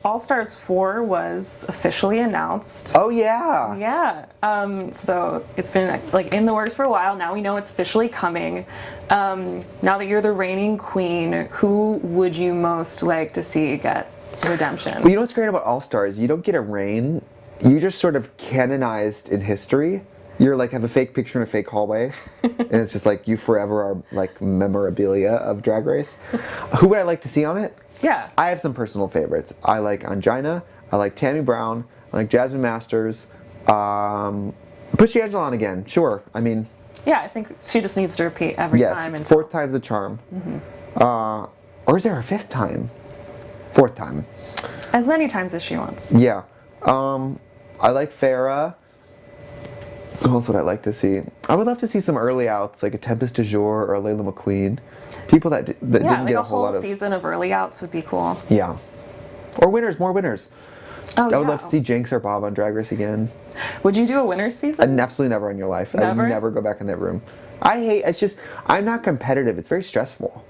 All Stars 4 was officially announced. Oh yeah. Yeah. So it's been like in the works for a while. Now we know it's officially coming. Now that you're the reigning queen, who would you most like to see get redemption? Well, you know what's great about All Stars? You don't get a reign. You just sort of canonized in history. You're like have a fake picture in a fake hallway, and it's just like you forever are like memorabilia of Drag Race. Who would I like to see on it? Yeah. I have some personal favorites. I like Angina. I like Tammy Brown. I like Jasmine Masters. Put Shangela on again. Sure. I mean. Yeah, I think she just needs to repeat every time. Yes. Fourth time's the charm. Or is there a fifth time? Fourth time. As many times as she wants. Yeah. I like Farrah. Who else would I like to see? I would love to see some early outs, like a Tempest du Jour or a Layla McQueen. People that didn't like get a whole lot of... season of early outs would be cool. Yeah. Or winners, more winners. Oh, I would love to see Jinx or Bob on Drag Race again. Would you do a winners season? Absolutely never in your life. Never? I would never go back in that room. I'm not competitive. It's very stressful.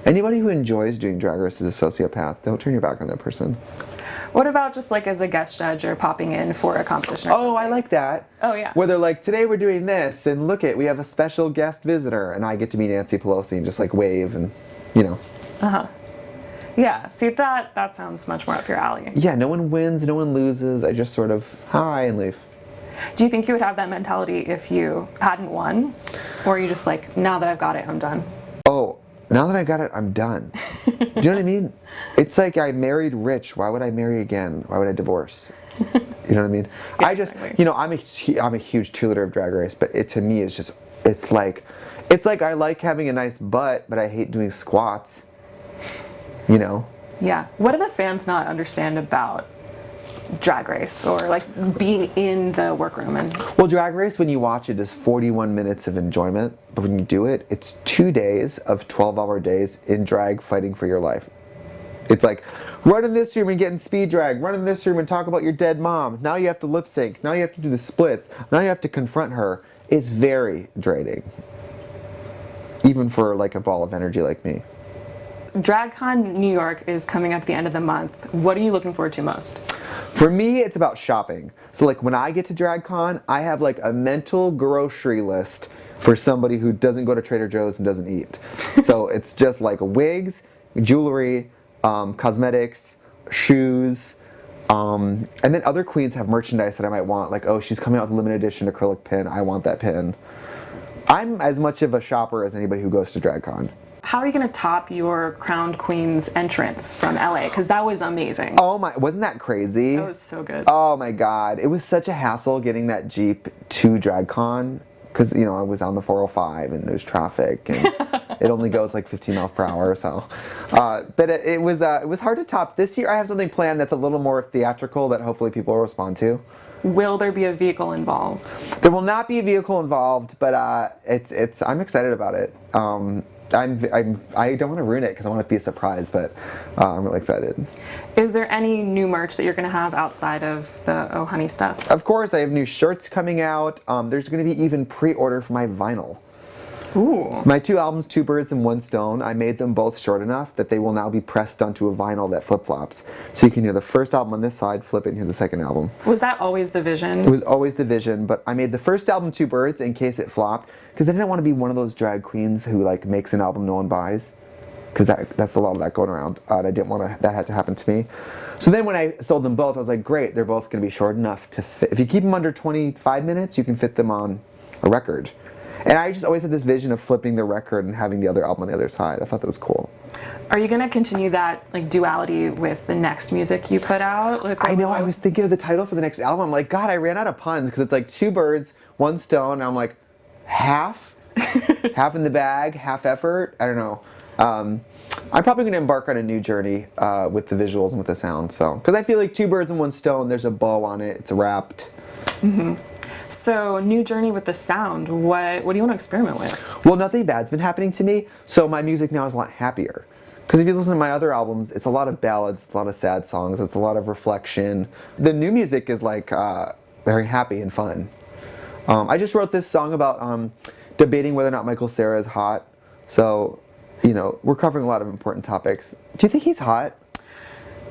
Anybody who enjoys doing Drag Race is a sociopath. Don't turn your back on that person. What about just like as a guest judge or popping in for a competition or something? Oh, I like that. Oh, yeah. Where they're like, today we're doing this, and look we have a special guest visitor, and I get to meet Nancy Pelosi and just like wave and, you know. Uh-huh. Yeah, see, that sounds much more up your alley. Yeah, no one wins, no one loses. I just sort of, hi, and leave. Do you think you would have that mentality if you hadn't won? Or are you just like, now that I've got it, I'm done? Oh, now that I got it, I'm done. Do you know what I mean? It's like I married rich. Why would I marry again? Why would I divorce? You know what I mean? Yeah, I just, exactly. you know, I'm a huge cheerleader of Drag Race, but to me, it's like I like having a nice butt, but I hate doing squats. You know? Yeah. What do the fans not understand about Drag Race or like being in the workroom? Well, Drag Race, when you watch it, is 41 minutes of enjoyment, but when you do it, it's 2 days of 12-hour days in drag fighting for your life. It's like, run in this room and get in speed drag, run in this room and talk about your dead mom. Now you have to lip sync. Now you have to do the splits. Now you have to confront her. It's very draining. Even for like a ball of energy like me. DragCon New York is coming up at the end of the month. What are you looking forward to most? For me, it's about shopping. So like when I get to DragCon, I have like a mental grocery list for somebody who doesn't go to Trader Joe's and doesn't eat. So it's just like wigs, jewelry, cosmetics, shoes, and then other queens have merchandise that I might want. Like, oh, she's coming out with a limited edition acrylic pin. I want that pin. I'm as much of a shopper as anybody who goes to DragCon. How are you going to top your crowned queen's entrance from LA? Because that was amazing. Oh my, wasn't that crazy? That was so good. Oh my God. It was such a hassle getting that Jeep to DragCon because, you know, I was on the 405 and there's traffic and it only goes like 15 miles per hour or so. But it was hard to top. This year I have something planned that's a little more theatrical that hopefully people will respond to. Will there be a vehicle involved? There will not be a vehicle involved, but I'm excited about it. I don't want to ruin it because I want it to be a surprise, but I'm really excited. Is there any new merch that you're going to have outside of the Oh Honey stuff? Of course, I have new shirts coming out. There's going to be even pre-order for my vinyl. Ooh. My 2 albums, 2 Birds and 1 Stone, I made them both short enough that they will now be pressed onto a vinyl that flip-flops. So you can hear the first album on this side, flip it, and hear the second album. Was that always the vision? It was always the vision, but I made the first album 2 Birds in case it flopped, because I didn't want to be one of those drag queens who like makes an album no one buys, because that's a lot of that going around, and I didn't want that had to happen to me. So then when I sold them both, I was like, great, they're both going to be short enough to fit. If you keep them under 25 minutes, you can fit them on a record. And I just always had this vision of flipping the record and having the other album on the other side. I thought that was cool. Are you going to continue that like duality with the next music you put out? I know, I was thinking of the title for the next album. I'm like, God, I ran out of puns because it's like 2 birds, 1 stone. And I'm like, half? Half in the bag, half effort? I don't know. I'm probably going to embark on a new journey with the visuals and with the sound. So, because I feel like 2 birds and 1 stone, there's a bow on it, it's wrapped. Mm-hmm. So, new journey with the sound. What do you want to experiment with? Well, nothing bad's been happening to me, so my music now is a lot happier. Because if you listen to my other albums, it's a lot of ballads, it's a lot of sad songs, it's a lot of reflection. The new music is like very happy and fun. I just wrote this song about debating whether or not Michael Cera is hot. So, you know, we're covering a lot of important topics. Do you think he's hot?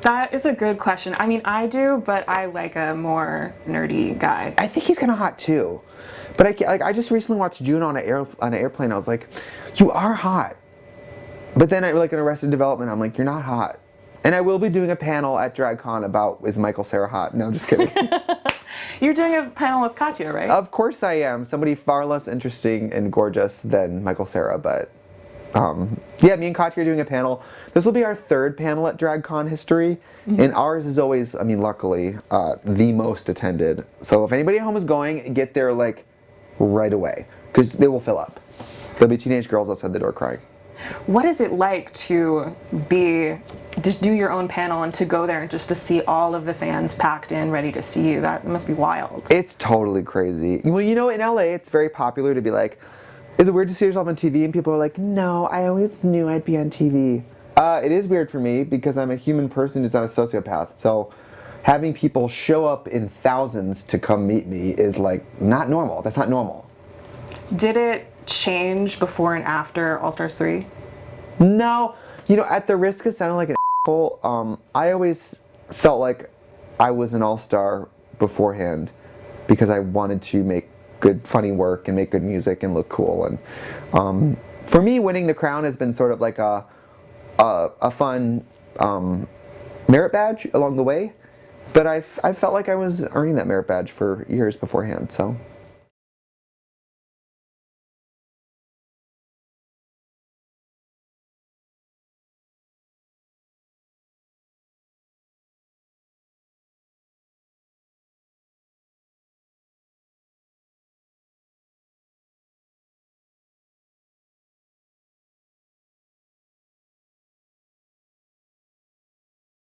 That is a good question. I mean, I do, but I like a more nerdy guy. I think he's kind of hot too. But I just recently watched June on an airplane. I was like, you are hot. But then like in Arrested Development, I'm like, you're not hot. And I will be doing a panel at DragCon about is Michael Cera hot? No, I'm just kidding. You're doing a panel with Katya, right? Of course I am. Somebody far less interesting and gorgeous than Michael Cera, but yeah, me and Katya are doing a panel. This will be our third panel at DragCon history, and ours is always, I mean, luckily, the most attended. So if anybody at home is going, get there like right away, because they will fill up. There'll be teenage girls outside the door crying. What is it like to just do your own panel and to go there and just to see all of the fans packed in, ready to see you? That must be wild. It's totally crazy. Well, you know, in LA, it's very popular to be like, is it weird to see yourself on TV? And people are like, no, I always knew I'd be on TV. It is weird for me because I'm a human person who's not a sociopath. So having people show up in thousands to come meet me is like not normal. That's not normal. Did it change before and after All Stars 3? No. You know, at the risk of sounding like an asshole, I always felt like I was an all-star beforehand because I wanted to make good, funny work and make good music and look cool. And for me, winning the crown has been sort of like a fun merit badge along the way. But I felt like I was earning that merit badge for years beforehand. So.